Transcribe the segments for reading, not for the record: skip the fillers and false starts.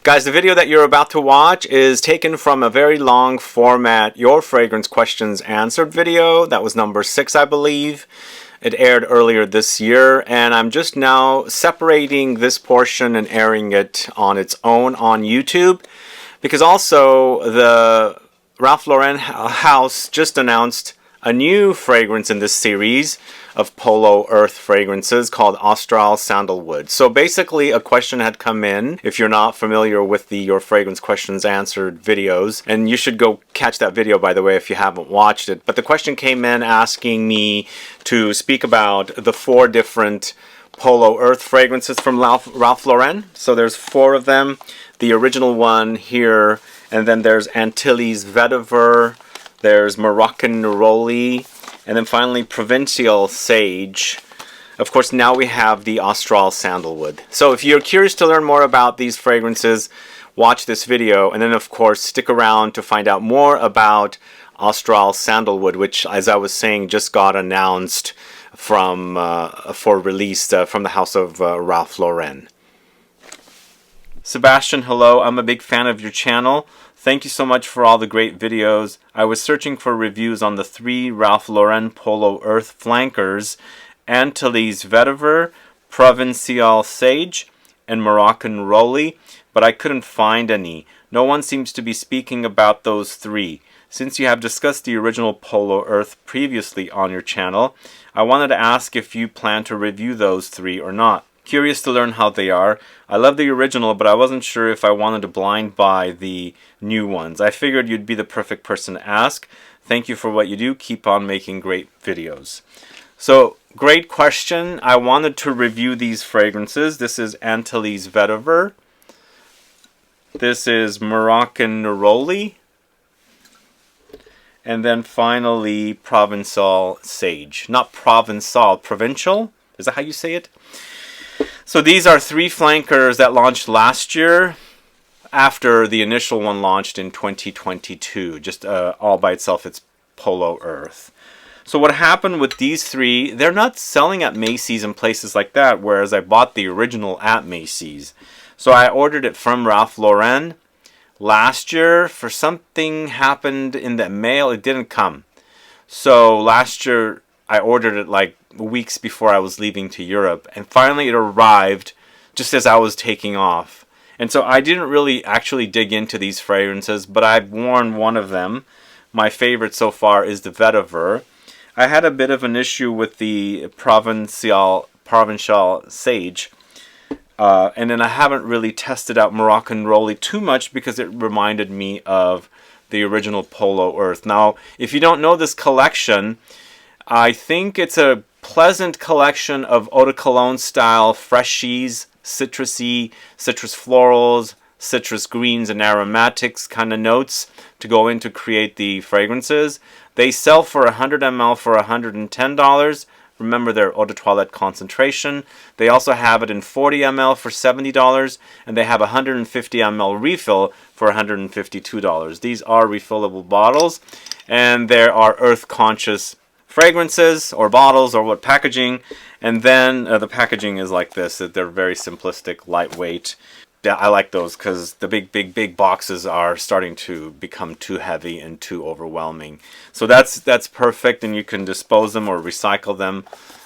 Guys, the video that you're about to watch is taken from a very long format Your Fragrance Questions Answered video. That was number 6, I believe. It aired earlier this year, and I'm just now separating this portion and airing it on its own on YouTube, because also the Ralph Lauren house just announced a new fragrance in this series of Polo Earth fragrances called Austral Sandalwood. So basically a question had come in, if you're not familiar with the Your Fragrance Questions Answered videos, and you should go catch that video, by the way, if you haven't watched it. But the question came in asking me to speak about the 4 different Polo Earth fragrances from Ralph Lauren. So there's 4 of them. The original one here, and then there's Antilles Vetiver, there's Moroccan Neroli, and then finally Provincial Sage. Of course, now we have the Austral Sandalwood. So if you're curious to learn more about these fragrances, watch this video, and then of course stick around to find out more about Austral Sandalwood, which, as I was saying, just got announced from for release from the house of Ralph Lauren. Sebastian, hello. I'm a big fan of your channel. Thank you so much for all the great videos. I was searching for reviews on the 3 Ralph Lauren Polo Earth flankers, Antilles Vetiver, Provincial Sage, and Moroccan Neroli, but I couldn't find any. No one seems to be speaking about those 3. Since you have discussed the original Polo Earth previously on your channel, I wanted to ask if you plan to review those 3 or not. Curious to learn how they are. I love the original, but I wasn't sure if I wanted to blind buy the new ones. I figured you'd be the perfect person to ask. Thank you for what you do. Keep on making great videos. So, great question. I wanted to review these fragrances. This is Antilles Vetiver. This is Moroccan Neroli. And then finally, Provençal Sage. Not Provençal, Provincial? Is that how you say it? So these are 3 flankers that launched last year after the initial one launched in 2022. Just all by itself, it's Polo Earth. So what happened with these 3, they're not selling at Macy's and places like that, whereas I bought the original at Macy's. So I ordered it from Ralph Lauren last year. For something happened in the mail, it didn't come. So last year I ordered it like weeks before I was leaving to Europe, and finally it arrived just as I was taking off. And so I didn't really actually dig into these fragrances, but I've worn one of them. My favorite so far is the Vetiver. I had a bit of an issue with the Provincial Sage, and then I haven't really tested out Moroccan Neroli too much because it reminded me of the original Polo Earth. Now, if you don't know this collection, I think it's a pleasant collection of eau de cologne style freshies, citrusy, citrus florals, citrus greens, and aromatics kind of notes to go in to create the fragrances. They sell for 100 ml for $110. Remember their eau de toilette concentration. They also have it in 40 ml for $70, and they have a 150 ml refill for $152. These are refillable bottles, and there are earth conscious fragrances or bottles or what packaging, and then the packaging is like this. They're very simplistic, lightweight. I like those because the big boxes are starting to become too heavy and too overwhelming. So that's perfect, and you can dispose them or recycle them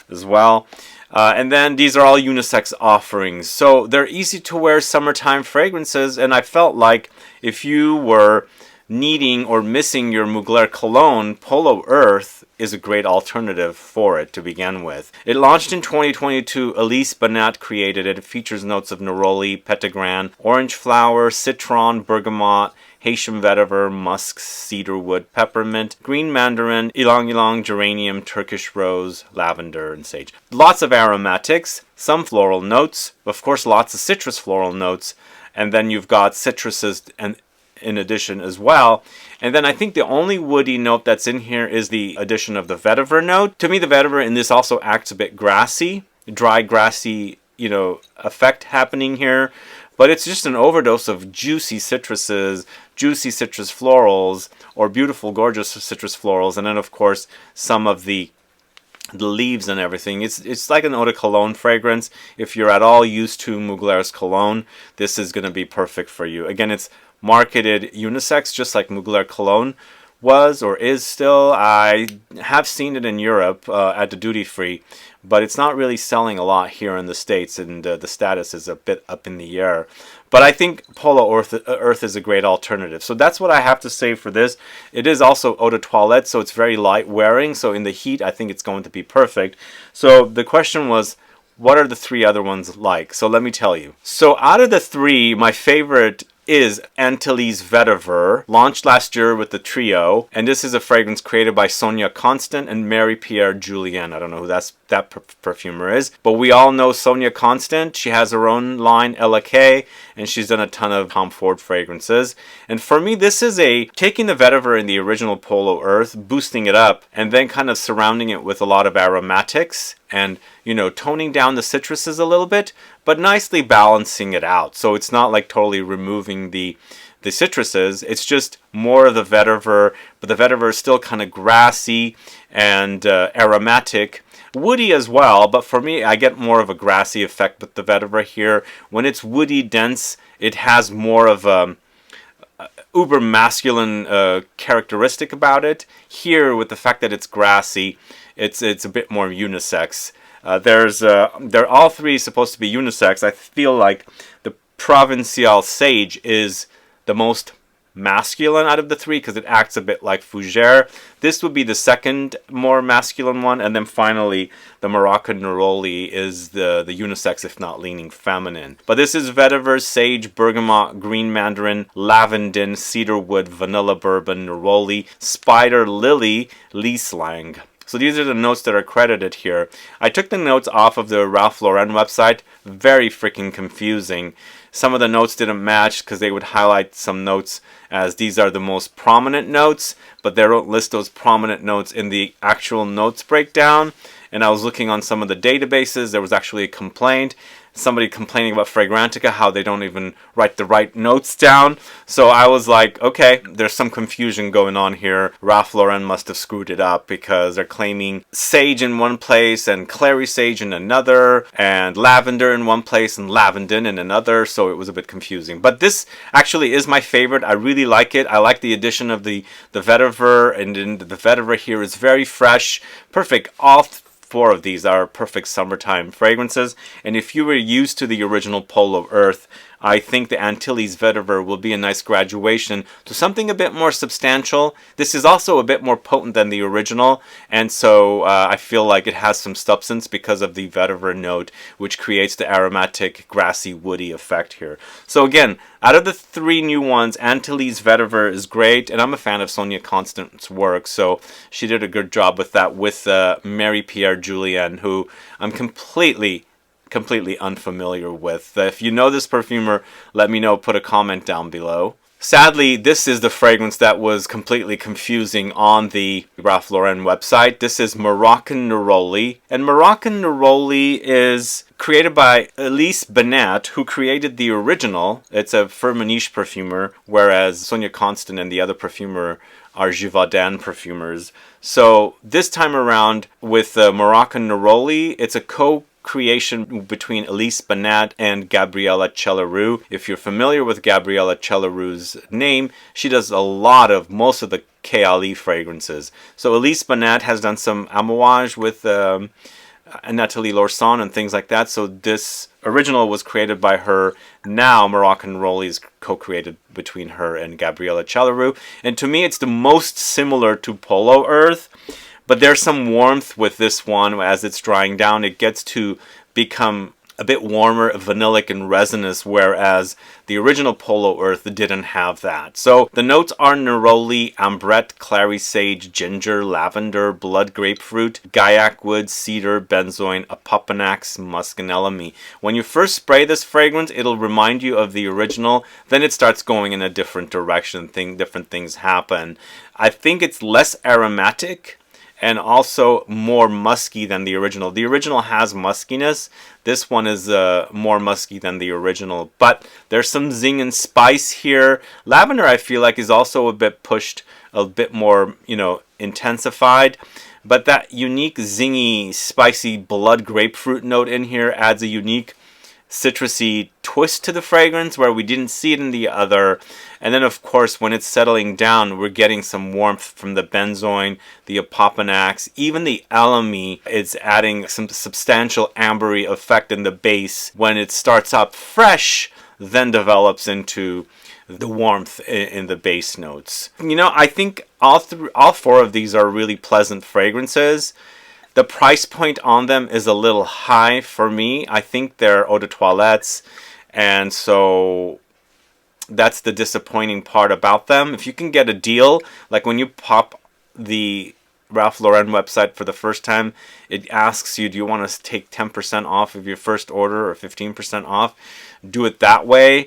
as well. And then these are all unisex offerings, so they're easy to wear summertime fragrances. And I felt like if you were needing or missing your Mugler cologne, Polo Earth is a great alternative for it to begin with. It launched in 2022. Elise Benat created it. It features notes of Neroli, Petitgrain, orange flower, Citron, Bergamot, Haitian Vetiver, Musks, Cedarwood, Peppermint, green Mandarin, Ylang-Ylang, Geranium, Turkish rose, Lavender, and sage. Lots of aromatics, some floral notes, of course lots of citrus floral notes, and then you've got citruses and in addition as well. And then I think the only woody note that's in here is the addition of the vetiver note. To me, the vetiver in this also acts a bit grassy, dry, grassy, effect happening here. But it's just an overdose of juicy citruses, juicy citrus florals, or beautiful, gorgeous citrus florals. And then, of course, some of the the leaves and everything. It's like an eau de cologne fragrance. If you're at all used to Muglaire's cologne, this is going to be perfect for you. Again, it's marketed unisex, just like Mugler cologne was or is still. I have seen it in Europe at the duty free, but it's not really selling a lot here in the States, and the status is a bit up in the air. But I think Polo Earth is a great alternative. So that's what I have to say for this. It is also eau de toilette, so it's very light wearing. So in the heat, I think it's going to be perfect. So the question was, what are the 3 other ones like? So let me tell you. So out of the 3, my favorite is ANTILLES Vetiver, launched last year with the trio, and this is a fragrance created by Sonia Constant and Marypierre Julien. I don't know who that perfumer is, but we all know Sonia Constant. She has her own line, LK, and she's done a ton of Tom Ford fragrances. And for me, this is taking the Vetiver in the original Polo Earth, boosting it up, and then kind of surrounding it with a lot of aromatics and, you know, toning down the citruses a little bit, but nicely balancing it out. So it's not like totally removing the citruses. It's just more of the vetiver, but the vetiver is still kind of grassy and aromatic. Woody as well, but for me, I get more of a grassy effect with the vetiver here. When it's woody, dense, it has more of a uber masculine characteristic about it. Here, with the fact that it's grassy, it's a bit more unisex. They're all 3 supposed to be unisex. I feel like the Provincial Sage is the most masculine out of the 3 because it acts a bit like Fougere. This would be the second more masculine one, and then finally the Moroccan Neroli is the unisex, if not leaning feminine. But this is Vetiver, Sage, Bergamot, Green Mandarin, Lavender, Cedarwood, Vanilla Bourbon, Neroli, Spider Lily, Ylang-Ylang. So these are the notes that are credited here. I took the notes off of the Ralph Lauren website. Very freaking confusing. Some of the notes didn't match because they would highlight some notes as these are the most prominent notes, but they don't list those prominent notes in the actual notes breakdown. And I was looking on some of the databases. There was actually a complaint. Somebody complaining about Fragrantica, how they don't even write the right notes down. So I was like, okay, there's some confusion going on here. Ralph Lauren must have screwed it up because they're claiming sage in one place and clary sage in another, and lavender in one place and lavendin in another. So it was a bit confusing. But this actually is my favorite. I really like it. I like the addition of the vetiver, and then the vetiver here is very fresh, perfect. All 4 of these are perfect summertime fragrances, and if you were used to the original Polo Earth, I think the Antilles Vetiver will be a nice graduation to something a bit more substantial. This is also a bit more potent than the original, and so I feel like it has some substance because of the vetiver note, which creates the aromatic, grassy, woody effect here. So again, out of the 3 new ones, Antilles Vetiver is great, and I'm a fan of Sonia Constant's work, so she did a good job with that with Marypierre Julien, who I'm completely unfamiliar with. If you know this perfumer, let me know, put a comment down below. Sadly, this is the fragrance that was completely confusing on the Ralph Lauren website. This is Moroccan Neroli, and Moroccan Neroli is created by Elise Benat, who created the original. It's a Firmenich perfumer, whereas Sonia Constant and the other perfumer are Givaudan perfumers. So this time around with Moroccan Neroli, it's a co-creation between Elise Benat and Gabriella Celeroux. If you're familiar with Gabriella Celeroux's name, she does most of the KLE fragrances. So Elise Benat has done some amouage with Nathalie Lorson and things like that. So this original was created by her. Now Moroccan Neroli is co-created between her and Gabriella Celeroux. And to me, it's the most similar to Polo Earth. But there's some warmth with this one. As it's drying down, it gets to become a bit warmer, vanillic and resinous, whereas the original Polo Earth didn't have that. So the notes are neroli, ambrette, clary sage, ginger, lavender, blood grapefruit, gaiac wood, cedar, benzoin, apopanax, musk, and elemi. When you first spray this fragrance, it'll remind you of the original. Then it starts going in a different direction. Different things happen. I think it's less aromatic and also more musky than the original. The original has muskiness. This one is more musky than the original. But there's some zing and spice here. Lavender, I feel like, is also a bit pushed, a bit more, intensified. but that unique zingy, spicy blood grapefruit note in here adds a unique citrusy twist to the fragrance where we didn't see it in the other. And then of course when it's settling down, we're getting some warmth from the benzoin, the opoponax, even the alamy. It's adding some substantial ambery effect in the base when it starts up fresh, then develops into the warmth in the base notes. You know, I think all four of these are really pleasant fragrances. The price point on them is a little high for me. I think they're eau de toilettes, and so that's the disappointing part about them. If you can get a deal, like when you pop the Ralph Lauren website for the first time, it asks you, do you want to take 10% off of your first order or 15% off? Do it that way.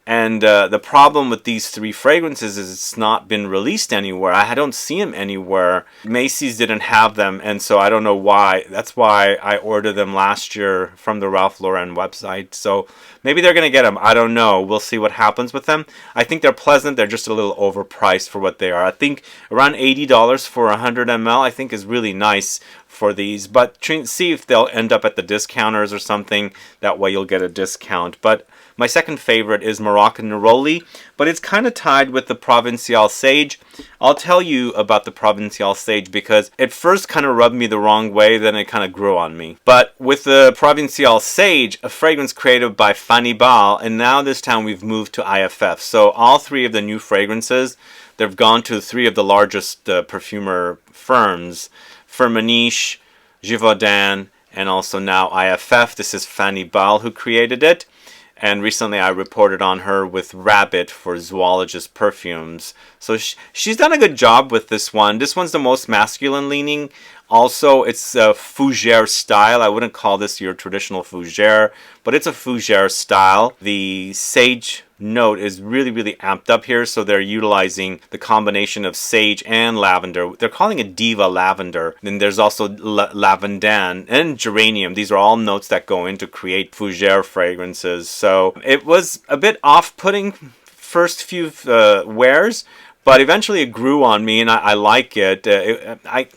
And the problem with these three fragrances is it's not been released anywhere. I don't see them anywhere. Macy's didn't have them, and so I don't know why. That's why I ordered them last year from the Ralph Lauren website. So maybe they're going to get them. I don't know. We'll see what happens with them. I think they're pleasant. They're just a little overpriced for what they are. I think around $80 for 100 ml I think is really nice for these. But see if they'll end up at the discounters or something. That way you'll get a discount. But my second favorite is Moroccan Neroli, but it's kind of tied with the Provincial Sage. I'll tell you about the Provincial Sage because it first kind of rubbed me the wrong way, then it kind of grew on me. But with the Provincial Sage, a fragrance created by Fanny Bal, and now this time we've moved to IFF. So all three of the new fragrances, they've gone to three of the largest perfumer firms, Firmenich, Givaudan, and also now IFF. This is Fanny Bal who created it. And recently I reported on her with Rabbit for Zoologist Perfumes. So she's done a good job with this one. This one's the most masculine leaning. Also, it's a fougere style. I wouldn't call this your traditional fougere, but it's a fougere style. The sage note is really, really amped up here, so they're utilizing the combination of sage and lavender. They're calling it Diva Lavender. Then there's also Lavender and Geranium. These are all notes that go in to create fougere fragrances. So it was a bit off-putting first few wears, but eventually it grew on me, and I like it. I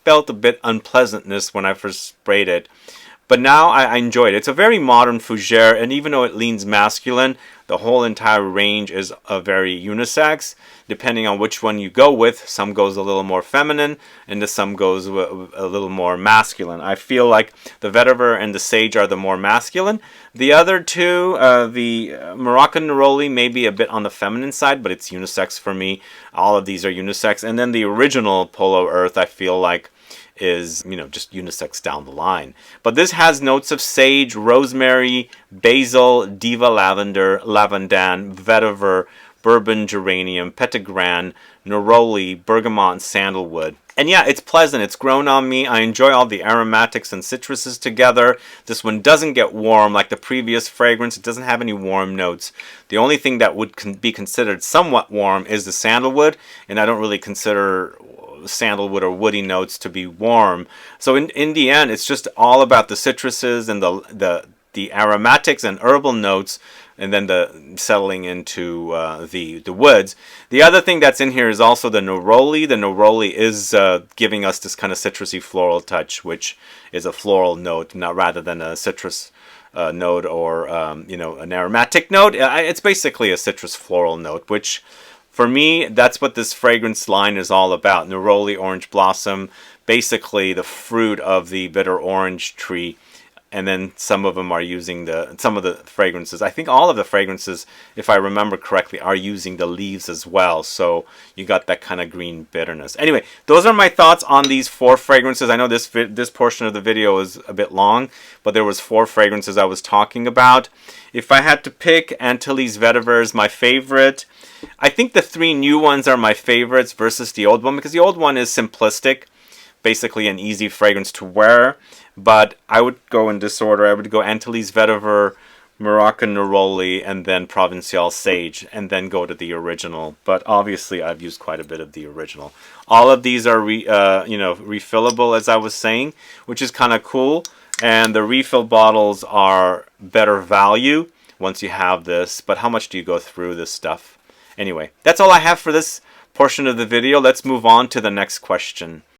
felt a bit unpleasantness when I first sprayed it, but now I enjoy it. It's a very modern fougere, and even though it leans masculine, the whole entire range is a very unisex. Depending on which one you go with, some goes a little more feminine, and some goes a little more masculine. I feel like the Vetiver and the Sage are the more masculine. The other two, the Moroccan Neroli may be a bit on the feminine side, but it's unisex for me. All of these are unisex. And then the original Polo Earth, I feel like, is, you know, just unisex down the line. But this has notes of sage, rosemary, basil, Diva Lavender, Lavendan, Vetiver, Bourbon, Geranium, Petitgrain, Neroli, Bergamot, and Sandalwood. And yeah, it's pleasant. It's grown on me. I enjoy all the aromatics and citruses together. This one doesn't get warm like the previous fragrance. It doesn't have any warm notes. The only thing that would be considered somewhat warm is the sandalwood, and I don't really consider sandalwood or woody notes to be warm. So in the end, it's just all about the citruses and the aromatics and herbal notes, and then the settling into the woods. The other thing that's in here is also the Neroli. The Neroli is giving us this kind of citrusy floral touch, which is a floral note, not rather than a citrus note or you know, an aromatic note. It's basically a citrus floral note, which for me, that's what this fragrance line is all about. Neroli Orange Blossom, basically the fruit of the bitter orange tree. And then some of them are using some of the fragrances. I think all of the fragrances, if I remember correctly, are using the leaves as well. So you got that kind of green bitterness. Anyway, those are my thoughts on these four fragrances. I know this portion of the video is a bit long, but there was four fragrances I was talking about. If I had to pick, Antilles Vetiver is my favorite. I think the three new ones are my favorites versus the old one, because the old one is simplistic, basically an easy fragrance to wear. But I would go in this order. I would go Antilles Vetiver, Moroccan Neroli, and then Provincial Sage, and then go to the original. But obviously, I've used quite a bit of the original. All of these are refillable, as I was saying, which is kind of cool. And the refill bottles are better value once you have this. But how much do you go through this stuff? Anyway, that's all I have for this portion of the video. Let's move on to the next question.